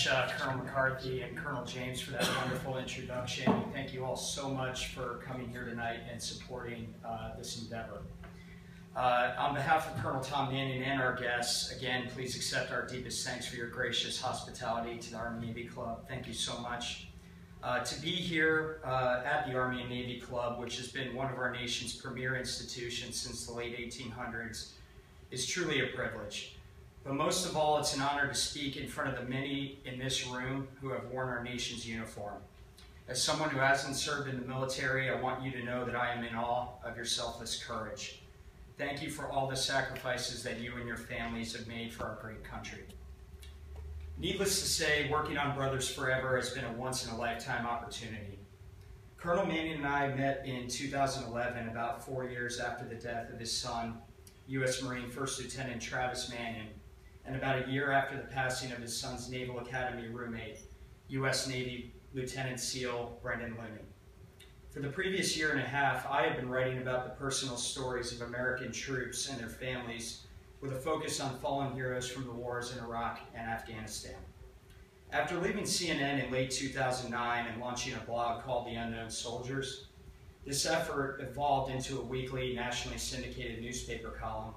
Colonel McCarthy and Colonel James, for that wonderful introduction. Thank you all so much for coming here tonight and supporting this endeavor. On behalf of Colonel Tom Mannion and our guests, again, please accept our deepest thanks for your gracious hospitality to the Army Navy Club. Thank you so much. To be here at the Army and Navy Club, which has been one of our nation's premier institutions since the late 1800s, is truly a privilege. But most of all, it's an honor to speak in front of the many in this room who have worn our nation's uniform. As someone who hasn't served in the military, I want you to know that I am in awe of your selfless courage. Thank you for all the sacrifices that you and your families have made for our great country. Needless to say, working on Brothers Forever has been a once-in-a-lifetime opportunity. Colonel Mannion and I met in 2011, about 4 years after the death of his son, U.S. Marine First Lieutenant Travis Mannion, and about a year after the passing of his son's Naval Academy roommate, U.S. Navy Lieutenant SEAL Brendan Looney. For the previous year and a half, I have been writing about the personal stories of American troops and their families, with a focus on fallen heroes from the wars in Iraq and Afghanistan. After leaving CNN in late 2009 and launching a blog called The Unknown Soldiers, this effort evolved into a weekly nationally syndicated newspaper column,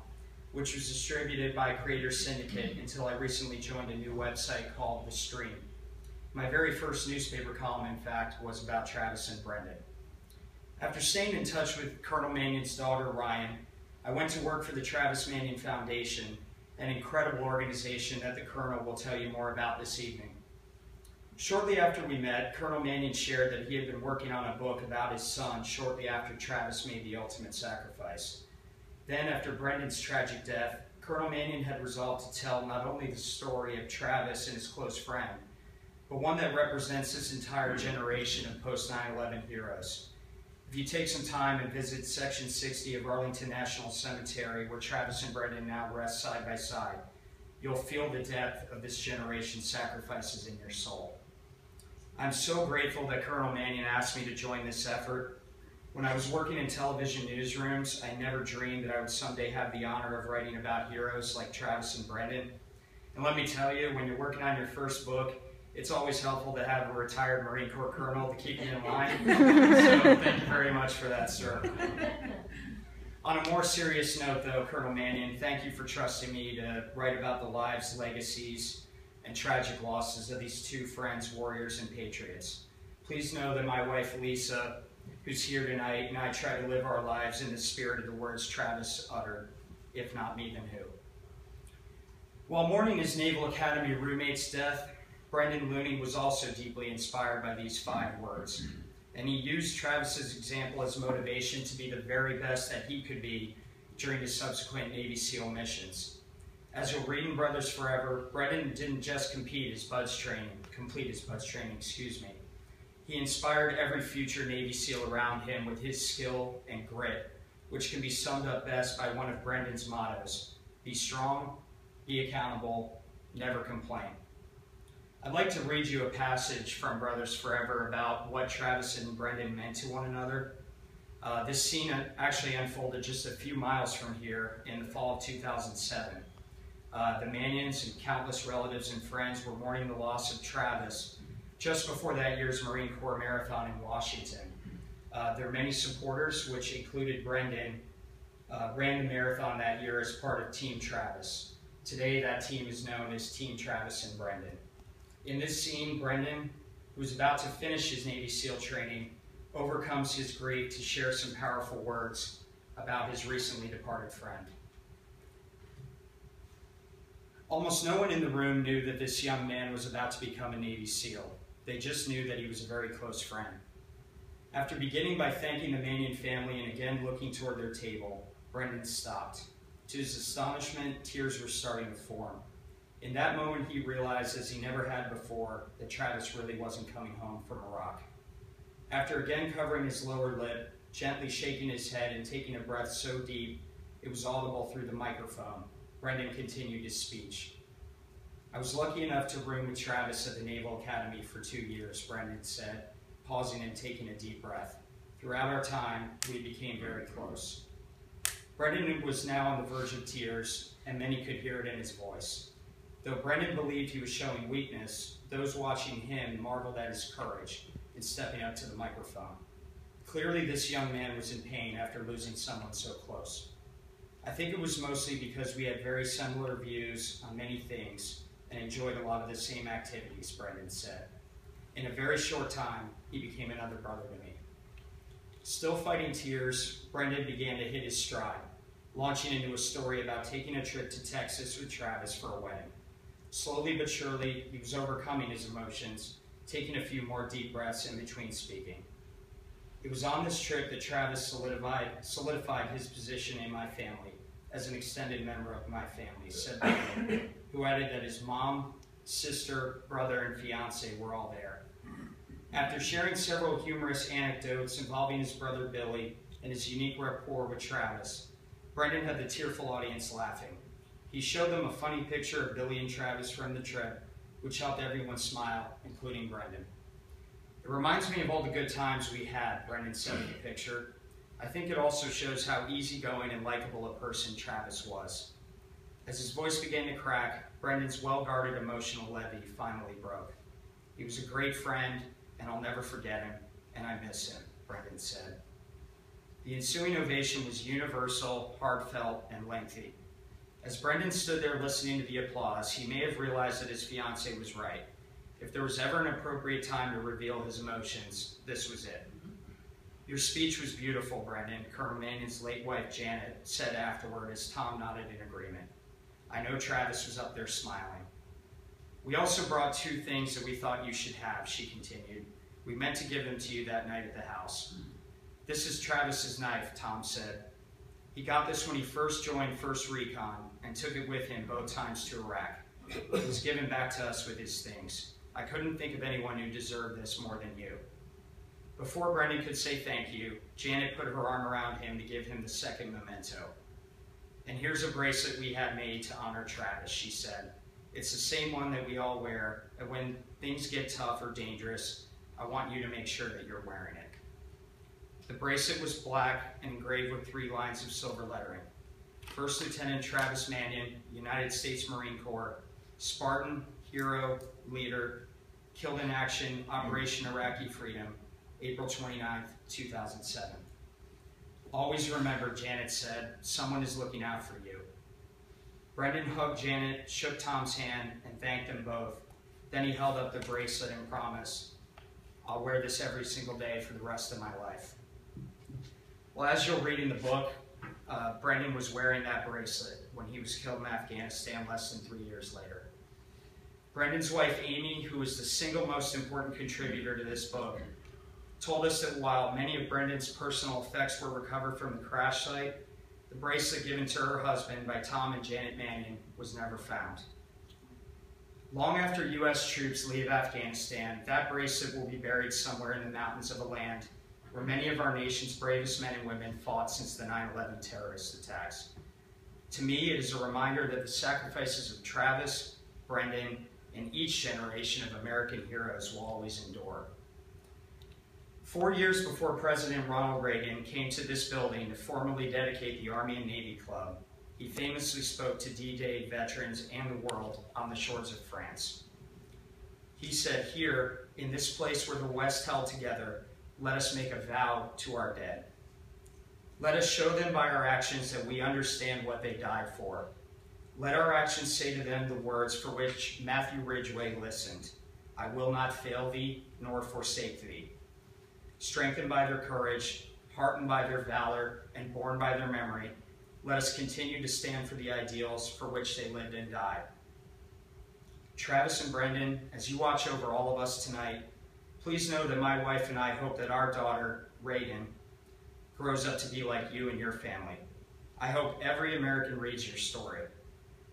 which was distributed by Creator Syndicate until I recently joined a new website called The Stream. My very first newspaper column, in fact, was about Travis and Brendan. After staying in touch with Colonel Mannion's daughter, Ryan, I went to work for the Travis Mannion Foundation, an incredible organization that the Colonel will tell you more about this evening. Shortly after we met, Colonel Mannion shared that he had been working on a book about his son shortly after Travis made the ultimate sacrifice. Then, after Brendan's tragic death, Colonel Mannion had resolved to tell not only the story of Travis and his close friend, but one that represents this entire generation of post-9/11 heroes. If you take some time and visit Section 60 of Arlington National Cemetery, where Travis and Brendan now rest side by side, you'll feel the depth of this generation's sacrifices in your soul. I'm so grateful that Colonel Mannion asked me to join this effort. When I was working in television newsrooms, I never dreamed that I would someday have the honor of writing about heroes like Travis and Brendan. And let me tell you, when you're working on your first book, it's always helpful to have a retired Marine Corps colonel to keep you in line. So thank you very much for that, sir. On a more serious note, though, Colonel Mannion, thank you for trusting me to write about the lives, legacies, and tragic losses of these two friends, warriors, and patriots. Please know that my wife, Lisa, who's here tonight, and I try to live our lives in the spirit of the words Travis uttered, if not me, then who? While mourning his Naval Academy roommate's death, Brendan Looney was also deeply inspired by these 5 words, and he used Travis's example as motivation to be the very best that he could be during his subsequent Navy SEAL missions. As you'll read in Brothers Forever, Brendan didn't just complete his BUDS training. He inspired every future Navy SEAL around him with his skill and grit, which can be summed up best by one of Brendan's mottos: be strong, be accountable, never complain. I'd like to read you a passage from Brothers Forever about what Travis and Brendan meant to one another. This scene actually unfolded just a few miles from here in the fall of 2007. The Mannions and countless relatives and friends were mourning the loss of Travis just before that year's Marine Corps Marathon in Washington. Their many supporters, which included Brendan, ran the marathon that year as part of Team Travis. Today, that team is known as Team Travis and Brendan. In this scene, Brendan, who's about to finish his Navy SEAL training, overcomes his grief to share some powerful words about his recently departed friend. Almost no one in the room knew that this young man was about to become a Navy SEAL. They just knew that he was a very close friend. After beginning by thanking the Mannion family and again looking toward their table, Brendan stopped. To his astonishment, tears were starting to form. In that moment, he realized, as he never had before, that Travis really wasn't coming home from Iraq. After again covering his lower lip, gently shaking his head and taking a breath so deep it was audible through the microphone, Brendan continued his speech. I was lucky enough to room with Travis at the Naval Academy for 2 years, Brendan said, pausing and taking a deep breath. Throughout our time, we became very close. Brendan was now on the verge of tears, and many could hear it in his voice. Though Brendan believed he was showing weakness, those watching him marveled at his courage in stepping up to the microphone. Clearly, this young man was in pain after losing someone so close. I think it was mostly because we had very similar views on many things and enjoyed a lot of the same activities, Brendan said. In a very short time, he became another brother to me. Still fighting tears, Brendan began to hit his stride, launching into a story about taking a trip to Texas with Travis for a wedding. Slowly but surely, he was overcoming his emotions, taking a few more deep breaths in between speaking. It was on this trip that Travis solidified his position in my family as an extended member of my family, said Brendan, who added that his mom, sister, brother, and fiance were all there. After sharing several humorous anecdotes involving his brother Billy and his unique rapport with Travis, Brendan had the tearful audience laughing. He showed them a funny picture of Billy and Travis from the trip, which helped everyone smile, including Brendan. It reminds me of all the good times we had, Brendan said in the picture. I think it also shows how easygoing and likable a person Travis was. As his voice began to crack, Brendan's well-guarded emotional levee finally broke. He was a great friend, and I'll never forget him, and I miss him, Brendan said. The ensuing ovation was universal, heartfelt, and lengthy. As Brendan stood there listening to the applause, he may have realized that his fiancée was right. If there was ever an appropriate time to reveal his emotions, this was it. Your speech was beautiful, Brendan, Colonel Mannion's late wife Janet said afterward as Tom nodded in agreement. I know Travis was up there smiling. We also brought two things that we thought you should have, she continued. We meant to give them to you that night at the house. This is Travis's knife, Tom said. He got this when he first joined 1st Recon and took it with him both times to Iraq. It was given back to us with his things. I couldn't think of anyone who deserved this more than you. Before Brendan could say thank you, Janet put her arm around him to give him the second memento. And here's a bracelet we had made to honor Travis, she said. It's the same one that we all wear, and when things get tough or dangerous, I want you to make sure that you're wearing it. The bracelet was black and engraved with 3 lines of silver lettering. First Lieutenant Travis Mannion, United States Marine Corps, Spartan, hero, leader, killed in action, Operation Iraqi Freedom, April 29, 2007. Always remember, Janet said, someone is looking out for you. Brendan hugged Janet, shook Tom's hand, and thanked them both. Then he held up the bracelet and promised, I'll wear this every single day for the rest of my life. Well, as you'll read in the book, Brendan was wearing that bracelet when he was killed in Afghanistan less than 3 years later. Brendan's wife, Amy, who was the single most important contributor to this book, told us that while many of Brendan's personal effects were recovered from the crash site, the bracelet given to her husband by Tom and Janet Mannion was never found. Long after U.S. troops leave Afghanistan, that bracelet will be buried somewhere in the mountains of a land where many of our nation's bravest men and women fought since the 9/11 terrorist attacks. To me, it is a reminder that the sacrifices of Travis, Brendan, and each generation of American heroes will always endure. 4 years before President Ronald Reagan came to this building to formally dedicate the Army and Navy Club, he famously spoke to D-Day veterans and the world on the shores of France. He said, here, in this place where the West held together, let us make a vow to our dead. Let us show them by our actions that we understand what they died for. Let our actions say to them the words for which Matthew Ridgway listened, I will not fail thee, nor forsake thee. Strengthened by their courage, heartened by their valor, and borne by their memory, let us continue to stand for the ideals for which they lived and died. Travis and Brendan, as you watch over all of us tonight, please know that my wife and I hope that our daughter, Reagan, grows up to be like you and your family. I hope every American reads your story.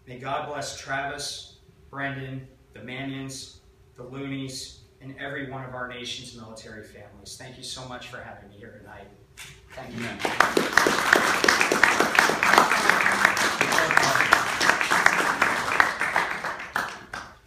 May God bless Travis, Brendan, the Mannions, the Loonies, and every one of our nation's military families. Thank you so much for having me here tonight. Thank you.